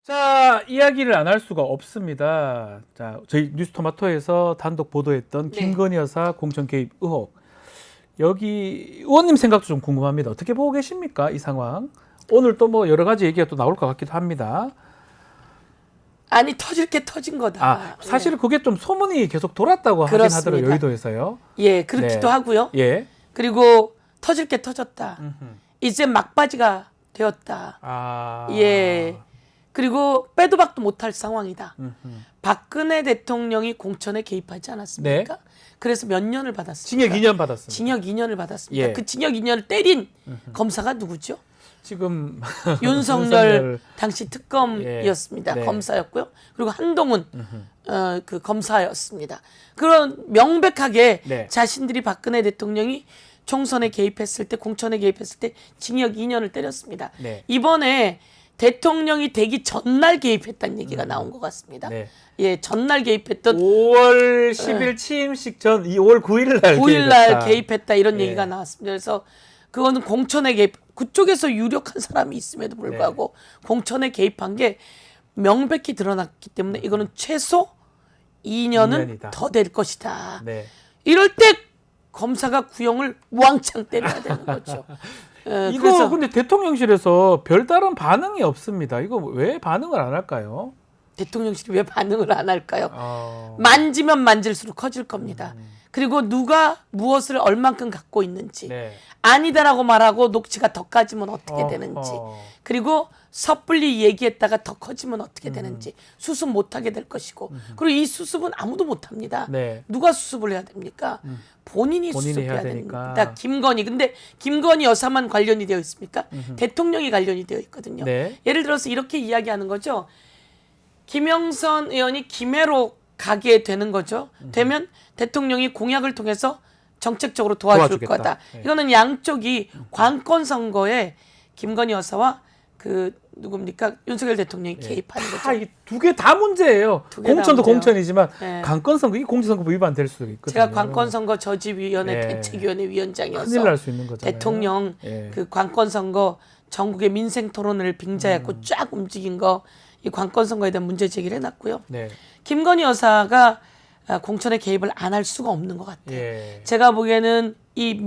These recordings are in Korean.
자, 이야기를 안 할 수가 없습니다. 자, 저희 뉴스토마토에서 단독 보도했던 네. 김건희 여사 공천 개입 의혹. 여기 의원님 생각도 좀 궁금합니다. 어떻게 보고 계십니까? 이 상황. 오늘 또 뭐 여러 가지 얘기가 또 나올 것 같기도 합니다. 아니 터질 게 터진 거다. 아, 사실 그게 좀 소문이 계속 돌았다고 하긴 그렇습니다. 하더라고요. 여의도에서요. 예, 그렇기도 네. 하고요. 예. 그리고 터질 게 터졌다. 음흠. 이제 막바지가 되었다. 아. 예. 그리고 빼도 박도 못할 상황이다. 음흠. 박근혜 대통령이 공천에 개입하지 않았습니까? 네. 그래서 몇 년을 받았습니까? 징역 2년 받았습니다. 징역 2년을 받았습니다. 예. 그 징역 2년을 때린 검사가 누구죠? 지금 윤석열 당시 특검이었습니다. 예. 네. 검사였고요. 그리고 한동훈 그 검사였습니다. 그런 명백하게 네. 자신들이 박근혜 대통령이 총선에 개입했을 때 공천에 개입했을 때 징역 2년을 때렸습니다. 네. 이번에 대통령이 되기 전날 개입했다는 얘기가 나온 것 같습니다. 네. 예, 전날 개입했던 5월 10일 취임식 전 5월 9일 날 9일 날 개입했다 이런 예. 얘기가 나왔습니다. 그래서 그거는 공천에 개입, 그쪽에서 유력한 사람이 있음에도 불구하고 공천에 개입한 게 명백히 드러났기 때문에 이거는 최소 2년은 2년이다. 더 될 것이다. 네. 이럴 때 검사가 구형을 왕창 때려야 되는 거죠. 이거 그래서 근데 대통령실에서 별다른 반응이 없습니다. 이거 왜 반응을 안 할까요? 대통령실이 왜 반응을 안 할까요? 어... 만지면 만질수록 커질 겁니다. 그리고 누가 무엇을 얼만큼 갖고 있는지 네. 아니다라고 말하고 녹취가 더 까지면 어떻게 되는지 그리고 섣불리 얘기했다가 더 커지면 어떻게 되는지 수습 못하게 될 것이고 그리고 이 수습은 아무도 못합니다. 네. 누가 수습을 해야 됩니까? 본인이 본인이 수습해야 해야 되니까. 됩니다. 김건희. 근데 김건희 여사만 관련이 되어 있습니까? 대통령이 관련이 되어 있거든요. 네. 예를 들어서 이렇게 이야기하는 거죠. 김영선 의원이 김해로 가게 되는 거죠. 되면 대통령이 공약을 통해서 정책적으로 도와줄 도와주겠다. 거다. 네. 이거는 양쪽이 관건 선거에 김건희 여사와 그 누굽니까 윤석열 대통령이 개입하는 거죠. 두 개 다 문제예요. 두개다 공천도 문제예요. 공천이지만 네. 관건선거 이 공천선거 위반될 수도 있거든요. 제가 관건선거 저집위원회 예. 대책위원회 위원장이어서 큰일 날 수 있는 거잖아요. 대통령 예. 그 관건선거 전국의 민생 토론을 빙자했고 쫙 움직인 거 이 관건선거에 대한 문제 제기를 해놨고요. 네. 김건희 여사가 공천에 개입을 안 할 수가 없는 것 같아요. 예. 제가 보기에는 이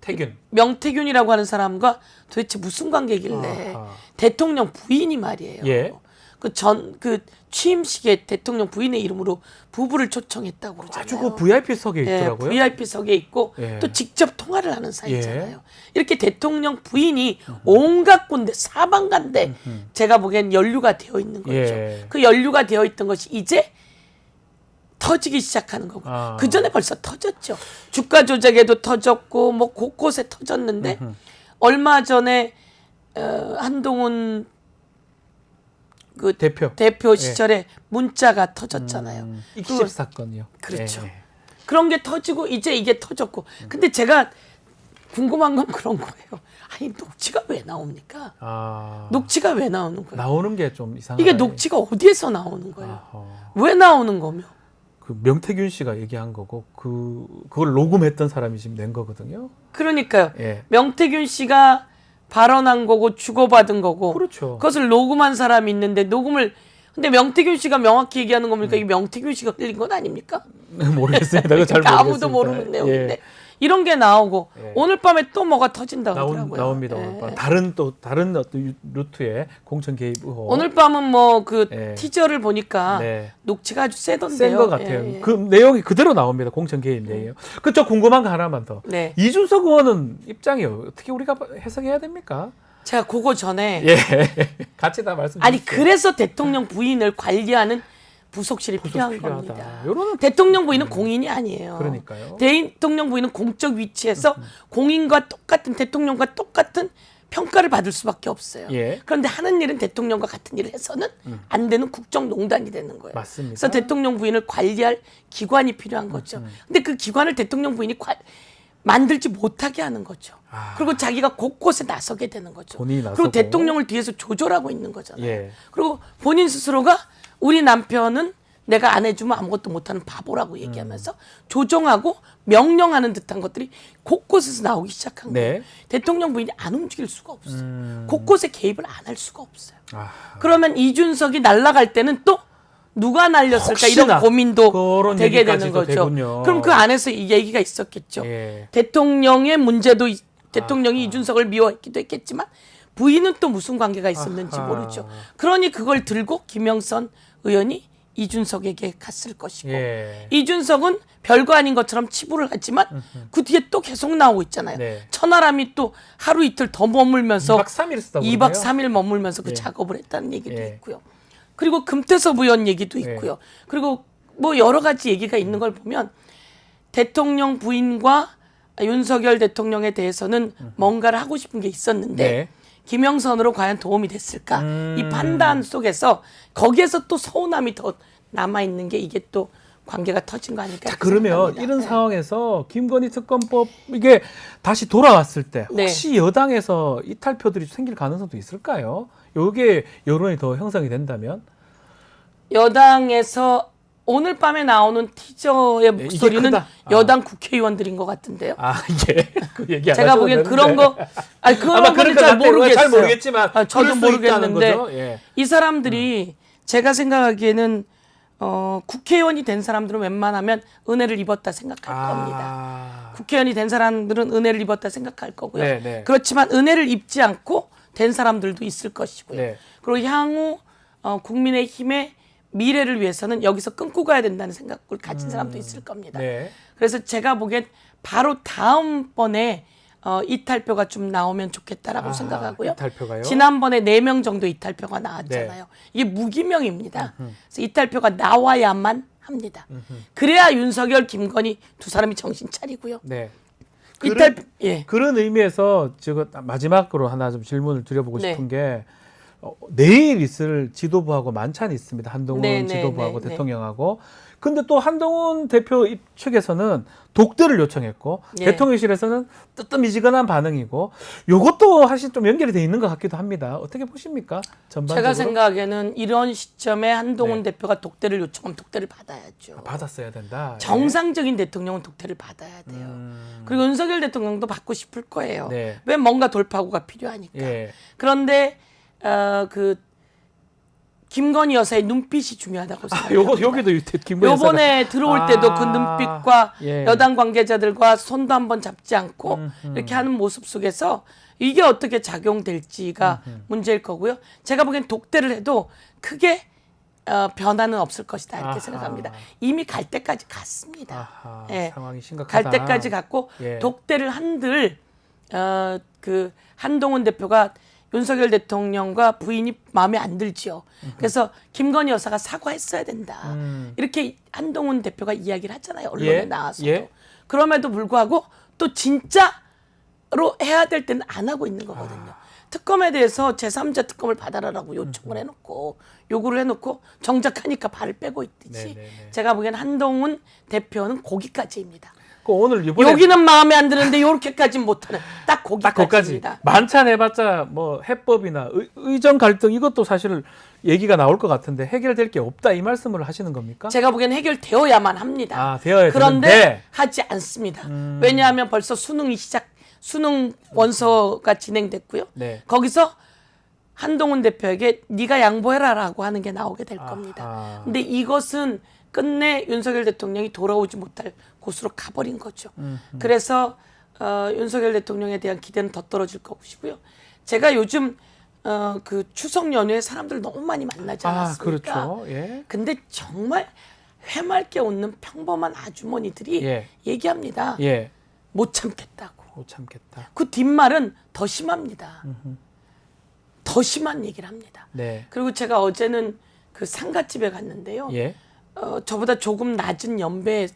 태균. 명태균이라고 하는 사람과 도대체 무슨 관계길래 아하. 대통령 부인이 말이에요. 예. 그 취임식에 대통령 부인의 이름으로 부부를 초청했다고 그러잖아요. 아주 그 VIP석에 예, 있더라고요. VIP석에 있고 예. 또 직접 통화를 하는 사이잖아요. 예. 이렇게 대통령 부인이 온갖 군데 사방간데 제가 보기엔 연루가 되어 있는 거죠. 예. 그 연루가 되어 있던 것이 이제 터지기 시작하는 거고 아. 그 전에 벌써 터졌죠. 주가 조작에도 터졌고 뭐 곳곳에 터졌는데 얼마 전에 한동훈 그 대표 시절에 문자가 터졌잖아요. 익십 사건이요. 그렇죠. 예. 그런 게 터지고 이제 이게 터졌고 근데 제가 궁금한 건 그런 거예요. 아니 녹취가 왜 나옵니까? 아. 녹취가 왜 나오는 거예요? 나오는 게 좀 이상하다. 이게 녹취가 어디에서 나오는 거예요? 아하. 왜 나오는 거며? 그 명태균 씨가 얘기한 거고 그걸 녹음했던 사람이 지금 낸 거거든요. 그러니까요. 예. 명태균 씨가 발언한 거고 주고받은 거고 그렇죠. 그것을 녹음한 사람이 있는데 근데 명태균 씨가 명확히 얘기하는 겁니까? 이게 명태균 씨가 흘린 건 아닙니까? 모르겠습니다. 그거 잘 모르겠습니다. 아무도 모르는 내용인데 예. 이런 게 나오고 예. 오늘 밤에 또 뭐가 터진다고 하더라고요. 나옵니다. 예. 오늘 밤. 다른 어떤 루트에 공천 개입 의혹. 오늘 밤은 뭐 그 예. 티저를 보니까 네. 녹취가 아주 세던데요. 센 것 같아요. 예, 예. 그 내용이 그대로 나옵니다. 공천 개입 내용. 그쪽 궁금한 거 하나만 더. 네. 이준석 의원은 입장이 어떻게 우리가 해석해야 됩니까? 제가 그거 전에 예, 같이 다 말씀. 아니 그래서 대통령 부인을 관리하는 부속실이 필요한 필요하다. 겁니다. 요런 대통령 부인은 공인이 아니에요. 그러니까요. 대통령 부인은 공적 위치에서 공인과 똑같은 대통령과 똑같은 평가를 받을 수밖에 없어요. 예. 그런데 하는 일은 대통령과 같은 일을 해서는 안 되는 국정농단이 되는 거예요. 맞습니다. 그래서 대통령 부인을 관리할 기관이 필요한 거죠. 근데 그 기관을 대통령 부인이 만들지 못하게 하는 거죠. 아. 그리고 자기가 곳곳에 나서게 되는 거죠. 본인이 나서고. 그리고 대통령을 뒤에서 조절하고 있는 거잖아요. 예. 그리고 본인 스스로가 우리 남편은 내가 안 해주면 아무것도 못하는 바보라고 얘기하면서 조종하고 명령하는 듯한 것들이 곳곳에서 나오기 시작한 거예요. 네. 대통령 부인이 안 움직일 수가 없어요. 곳곳에 개입을 안 할 수가 없어요. 아, 그러면 이준석이 날아갈 때는 또 누가 날렸을까 이런 혹시나 고민도 그런 되게 되는 얘기까지도 거죠. 되군요. 그럼 그 안에서 이 얘기가 있었겠죠. 예. 대통령의 문제도 대통령이 이준석을 미워했기도 했겠지만 부인은 또 무슨 관계가 있었는지 아하. 모르죠. 그러니 그걸 들고 김영선 의원이 이준석에게 갔을 것이고 예. 이준석은 별거 아닌 것처럼 치부를 하지만 그 뒤에 또 계속 나오고 있잖아요. 네. 천하람이 또 하루 이틀 더 머물면서 2박 3일 쓰다고 2박 3일 머물면서 그 예. 작업을 했다는 얘기도 예. 있고요. 그리고 금태섭 의원 얘기도 예. 있고요. 그리고 뭐 여러 가지 얘기가 있는 걸 보면 대통령 부인과 윤석열 대통령에 대해서는 뭔가를 하고 싶은 게 있었는데 네. 김영선으로 과연 도움이 됐을까? 이 판단 속에서 거기에서 또 서운함이 더 남아있는 게 이게 또 관계가 터진 거 아닐까? 자, 그러면 생각합니다. 이런 네. 상황에서 김건희 특검법 이게 다시 돌아왔을 때 네. 혹시 여당에서 이탈표들이 생길 가능성도 있을까요? 요게 여론이 더 형성이 된다면? 여당에서 오늘 밤에 나오는 티저의 이게 목소리는 크다. 여당 국회의원들인 것 같은데요. 아, 이게 그 얘기 안 제가 하셔도 보기엔 되는데. 그런 거, 아니 그런 아마 거는 그럴 것 잘 같아요. 모르겠어요. 잘 모르겠지만 저도 그럴 수 있다는 모르겠는데 거죠. 예. 이 사람들이 제가 생각하기에는 국회의원이 된 사람들은 웬만하면 은혜를 입었다 생각할 겁니다. 국회의원이 된 사람들은 은혜를 입었다 생각할 거고요. 네, 네. 그렇지만 은혜를 입지 않고 된 사람들도 있을 것이고요. 네. 그리고 향후 국민의힘의 미래를 위해서는 여기서 끊고 가야 된다는 생각을 가진 사람도 있을 겁니다. 네. 그래서 제가 보기엔 바로 다음번에 이탈표가 좀 나오면 좋겠다라고 생각하고요. 이탈표가요? 지난번에 4명 정도 이탈표가 나왔잖아요. 이게 무기명입니다. 그래서 이탈표가 나와야만 합니다. 그래야 윤석열, 김건희 두 사람이 정신 차리고요. 네. 예. 그런 의미에서 제가 마지막으로 하나 좀 질문을 드려보고 네. 싶은 게 내일 있을 지도부하고 만찬이 있습니다. 한동훈 네, 네, 지도부하고 네, 네. 대통령하고. 근데 또 한동훈 대표 측에서는 독대를 요청했고 예. 대통령실에서는 뜨뜻미지근한 반응이고 요것도 사실 좀 연결이 돼 있는 것 같기도 합니다. 어떻게 보십니까? 전반적으로? 제가 생각에는 이런 시점에 한동훈 네. 대표가 독대를 요청하면 독대를 받아야죠. 받았어야 된다. 정상적인 대통령은 독대를 받아야 돼요. 그리고 윤석열 대통령도 받고 싶을 거예요. 네. 왜 뭔가 돌파구가 필요하니까. 예. 그런데 그 김건희 여사의 눈빛이 중요하다고 생각합니다. 여기도 김건희 요번에 들어올 때도 그 눈빛과 예. 여당 관계자들과 손도 한번 잡지 않고 이렇게 하는 모습 속에서 이게 어떻게 작용될지가 문제일 거고요. 제가 보기엔 독대를 해도 크게 변화는 없을 것이다 이렇게 아하. 생각합니다. 이미 갈 때까지 갔습니다. 아하, 예. 상황이 심각하다. 갈 때까지 갔고 예. 독대를 한들 그 한동훈 대표가 윤석열 대통령과 부인이 마음에 안 들지요. 그래서 김건희 여사가 사과했어야 된다. 이렇게 한동훈 대표가 이야기를 하잖아요. 언론에 예, 나와서도. 예. 그럼에도 불구하고 또 진짜로 해야 될 때는 안 하고 있는 거거든요. 특검에 대해서 제3자 특검을 받아라라고 요청을 해놓고 요구를 해놓고 정작 하니까 발을 빼고 있듯이 네네네. 제가 보기엔 한동훈 대표는 거기까지입니다. 오늘 이번에 여기는 마음에 안 드는데 요렇게까지는 못하는 딱 딱 거기까지 거기까지입니다. 만찬 해봤자 뭐 해법이나 의정 갈등 이것도 사실 얘기가 나올 것 같은데 해결될 게 없다 이 말씀을 하시는 겁니까? 제가 보기엔 해결되어야만 합니다. 아, 되어야 그런데 되는데. 하지 않습니다. 왜냐하면 벌써 수능 원서가 진행됐고요. 네. 거기서 한동훈 대표에게 네가 양보해라라고 하는 게 나오게 될 겁니다. 아하. 근데 이것은 끝내 윤석열 대통령이 돌아오지 못할 곳으로 가버린 거죠. 그래서 윤석열 대통령에 대한 기대는 더 떨어질 것이고요. 제가 요즘 그 추석 연휴에 사람들 너무 많이 만나지 않았습니까? 그렇죠. 예. 근데 정말 해맑게 웃는 평범한 아주머니들이 예. 얘기합니다. 예. 못 참겠다고. 못 참겠다. 그 뒷말은 더 심합니다. 더 심한 얘기를 합니다. 네. 그리고 제가 어제는 그 상가집에 갔는데요. 예. 저보다 조금 낮은 연배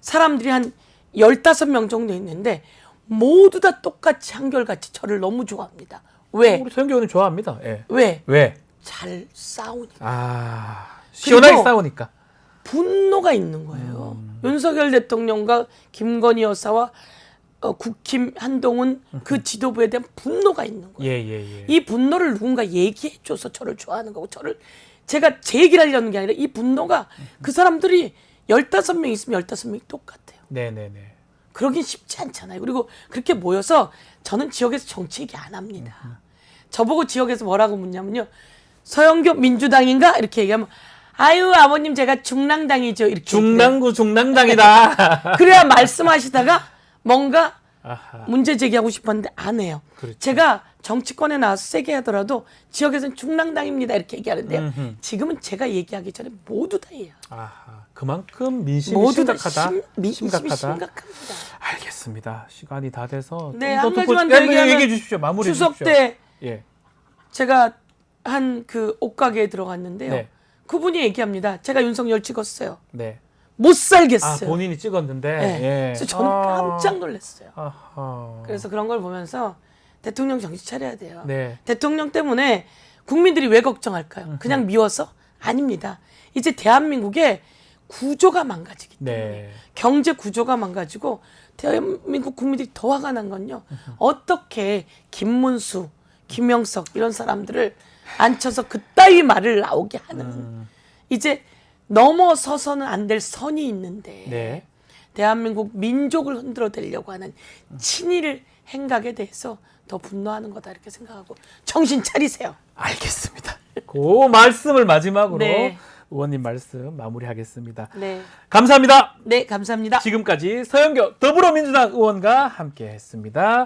사람들이 한 15명 정도 있는데 모두 다 똑같이 한결같이 저를 너무 좋아합니다. 왜? 우리 서영 교수님 좋아합니다. 예. 왜? 왜? 잘 싸우니까. 시원하게 그리고 싸우니까. 분노가 있는 거예요. 윤석열 대통령과 김건희 여사와 국힘 한동훈 그 지도부에 대한 분노가 있는 거예요. 예. 이 분노를 누군가 얘기해줘서 저를 좋아하는 거고 제가 제 얘기를 하려는 게 아니라 이 분노가 그 사람들이 15명 있으면 15명이 똑같아요. 네네네. 그러긴 쉽지 않잖아요. 그리고 그렇게 모여서 저는 지역에서 정치 얘기 안 합니다. 저보고 지역에서 뭐라고 묻냐면요. 서영교 민주당인가? 이렇게 얘기하면 아유 아버님 제가 중랑당이죠. 이렇게 중랑구 중랑당이다. 그래야 말씀하시다가 뭔가 아하. 문제 제기하고 싶었는데 안 해요. 그렇죠. 제가 정치권에 나와서 세게 하더라도 지역에서는 중랑당입니다 이렇게 얘기하는데요. 지금은 제가 얘기하기 전에 모두 다 해요. 아하. 그만큼 민심이 모두 다 심각하다. 민심이 심각하다. 심각합니다. 알겠습니다. 시간이 다 돼서 네, 좀 한 더 가지만 듣고- 더 얘기하면 얘기해 주십시오. 마무리해 추석 주십시오. 때 예. 제가 한 그 옷가게에 들어갔는데요. 네. 그분이 얘기합니다. 제가 윤석열 찍었어요. 네. 못 아, 살겠어요. 본인이 찍었는데. 네. 예. 그래서 저는 깜짝 놀랐어요. 아하. 그래서 그런 걸 보면서 대통령 정신 차려야 돼요. 네. 대통령 때문에 국민들이 왜 걱정할까요? 그냥 미워서? 아닙니다. 이제 대한민국의 구조가 망가지기 때문에 네. 경제 구조가 망가지고 대한민국 국민들이 더 화가 난 건요. 어떻게 김문수, 김영석 이런 사람들을 앉혀서 그따위 말을 나오게 하는 이제 넘어서서는 안 될 선이 있는데 네. 대한민국 민족을 흔들어 대려고 하는 친일 행각에 대해서 더 분노하는 거다 이렇게 생각하고 정신 차리세요. 알겠습니다. 그 말씀을 마지막으로 네. 의원님 말씀 마무리하겠습니다. 네, 감사합니다. 네 감사합니다. 지금까지 서영교 더불어민주당 의원과 함께했습니다.